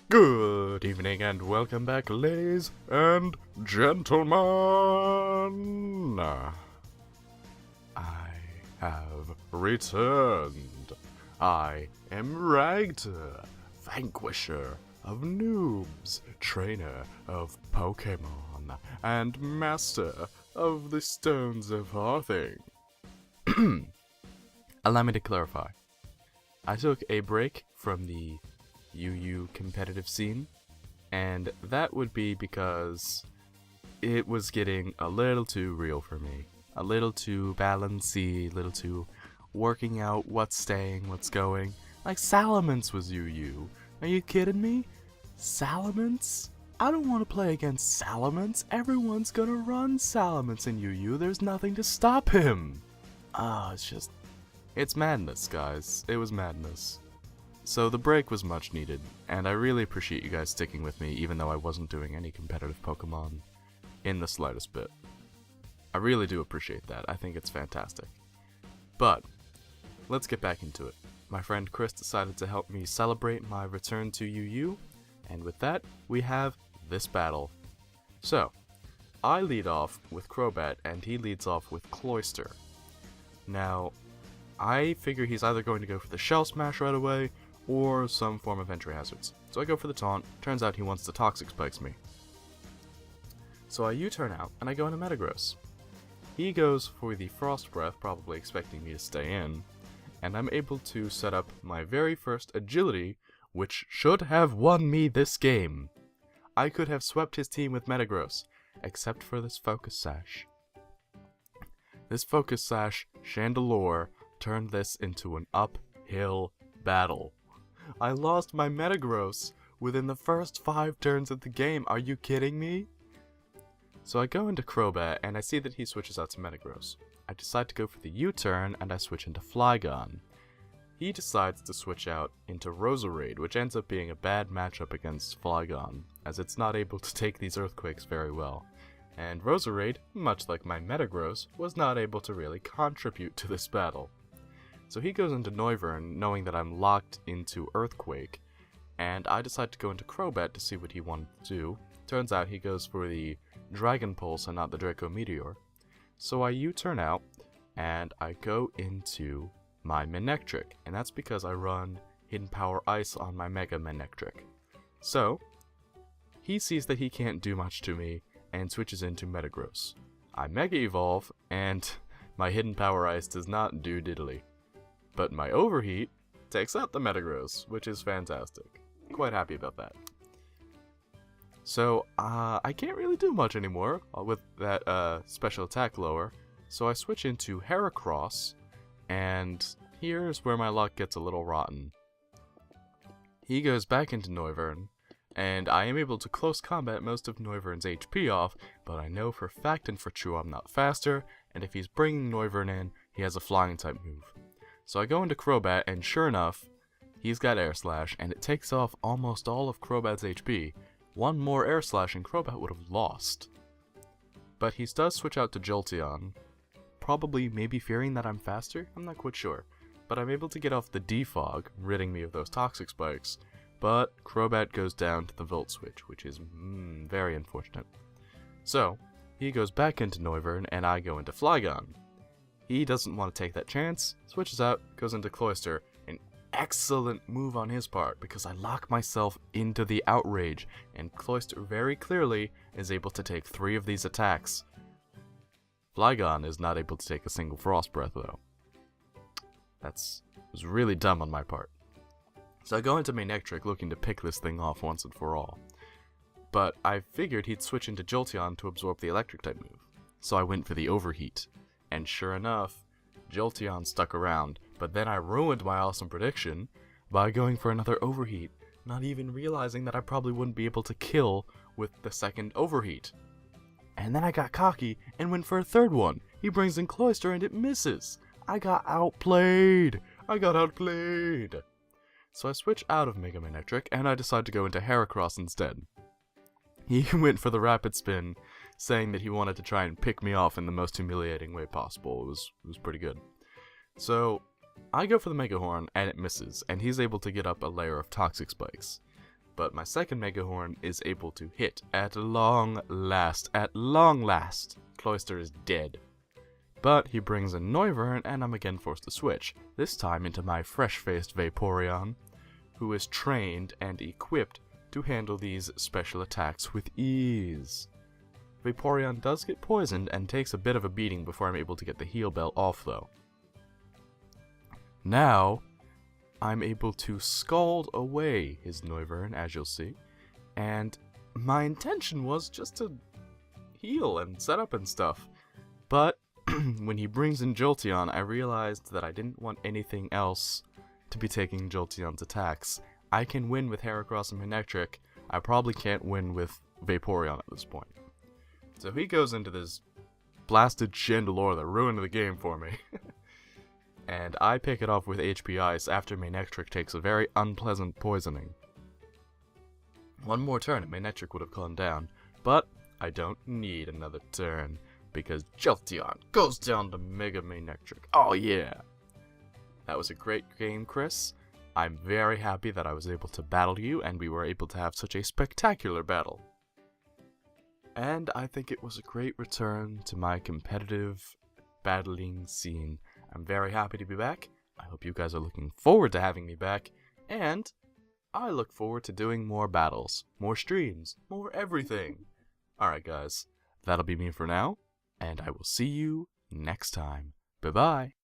Good evening and welcome back, ladies and gentlemen. I have returned. I am Ragtter, vanquisher of noobs, trainer of Pokemon, and master of the Stones of Hearthing. Allow me to clarify. I took a break from the UU competitive scene, and that would be because it was getting a little too real for me. A little too balancey, a little too working out what's staying, what's going. Like Salamence was UU. Are you kidding me? Salamence? I don't want to play against Salamence. Everyone's gonna run Salamence in UU. There's nothing to stop him. It's madness, guys. It was madness. So the break was much needed, and I really appreciate you guys sticking with me even though I wasn't doing any competitive Pokemon in the slightest bit. I really do appreciate that. I think it's fantastic. But, let's get back into it. My friend Chris decided to help me celebrate my return to UU, and with that, we have this battle. So, I lead off with Crobat, and he leads off with Cloyster. Now, I figure he's either going to go for the Shell Smash right away, or some form of entry hazards. So I go for the taunt. Turns out he wants to Toxic Spikes me. So I U-turn out, and I go into Metagross. He goes for the Frost Breath, probably expecting me to stay in, and I'm able to set up my very first Agility, which should have won me this game. I could have swept his team with Metagross, except for this Focus Sash. This Focus Sash, Chandelure, turned this into an uphill battle. I lost my Metagross within the first 5 turns of the game. Are you kidding me? So I go into Crobat, and I see that he switches out to Metagross. I decide to go for the U-turn, and I switch into Flygon. He decides to switch out into Roserade, which ends up being a bad matchup against Flygon, as it's not able to take these Earthquakes very well. And Roserade, much like my Metagross, was not able to really contribute to this battle. So he goes into Noivern, knowing that I'm locked into Earthquake, and I decide to go into Crobat to see what he wanted to do. Turns out he goes for the Dragon Pulse and not the Draco Meteor. So I U-turn out, and I go into my Manectric, and that's because I run Hidden Power Ice on my Mega Manectric. So, he sees that he can't do much to me, and switches into Metagross. I Mega Evolve, and my Hidden Power Ice does not do diddly. But my Overheat takes out the Metagross, which is fantastic. Quite happy about that. So, I can't really do much anymore with that special attack lower, so I switch into Heracross, and here's where my luck gets a little rotten. He goes back into Noivern, and I am able to close combat most of Noivern's HP off, but I know for fact and for true I'm not faster, and if he's bringing Noivern in, he has a flying type move. So I go into Crobat, and sure enough, he's got Air Slash, and it takes off almost all of Crobat's HP. One more Air Slash and Crobat would have lost. But he does switch out to Jolteon, probably maybe fearing that I'm faster? I'm not quite sure. But I'm able to get off the Defog, ridding me of those Toxic Spikes, but Crobat goes down to the Volt Switch, which is very unfortunate. So, he goes back into Noivern, and I go into Flygon. He doesn't want to take that chance, switches out, goes into Cloyster. An excellent move on his part, because I lock myself into the Outrage, and Cloyster very clearly is able to take 3 of these attacks. Flygon is not able to take a single Frost Breath, though. Was really dumb on my part. So I go into Manectric looking to pick this thing off once and for all. But I figured he'd switch into Jolteon to absorb the Electric-type move. So I went for the Overheat. And sure enough, Jolteon stuck around, but then I ruined my awesome prediction by going for another Overheat, not even realizing that I probably wouldn't be able to kill with the second Overheat. And then I got cocky and went for a third one. He brings in Cloyster and it misses. I got outplayed. So I switch out of Mega Manectric and I decide to go into Heracross instead. He went for the Rapid Spin, saying that he wanted to try and pick me off in the most humiliating way possible. It was pretty good. So, I go for the Mega Horn, and it misses, and he's able to get up a layer of Toxic Spikes. but my second Mega Horn is able to hit at long last. At long last, Cloyster is dead. But he brings in Noivern, and I'm again forced to switch, this time into my fresh-faced Vaporeon, who is trained and equipped to handle these special attacks with ease. Vaporeon does get poisoned and takes a bit of a beating before I'm able to get the heal bell off though. Now, I'm able to scald away his Noivern, as you'll see, and my intention was just to heal and set up and stuff, but when he brings in Jolteon, I realized that I didn't want anything else to be taking Jolteon's attacks. I can win with Heracross and Manectric, I probably can't win with Vaporeon at this point. So he goes into this blasted Chandelure that ruined the game for me. And I pick it off with HP Ice after Manectric takes a very unpleasant poisoning. One more turn and Manectric would have gone down, but I don't need another turn, because Jolteon goes down to Mega Manectric. Oh yeah! That was a great game, Chris. I'm very happy that I was able to battle you, and we were able to have such a spectacular battle. And I think it was a great return to my competitive battling scene. I'm very happy to be back. I hope you guys are looking forward to having me back, and I look forward to doing more battles, more streams, more everything. Alright guys, that'll be me for now, and I will see you next time. Bye-bye.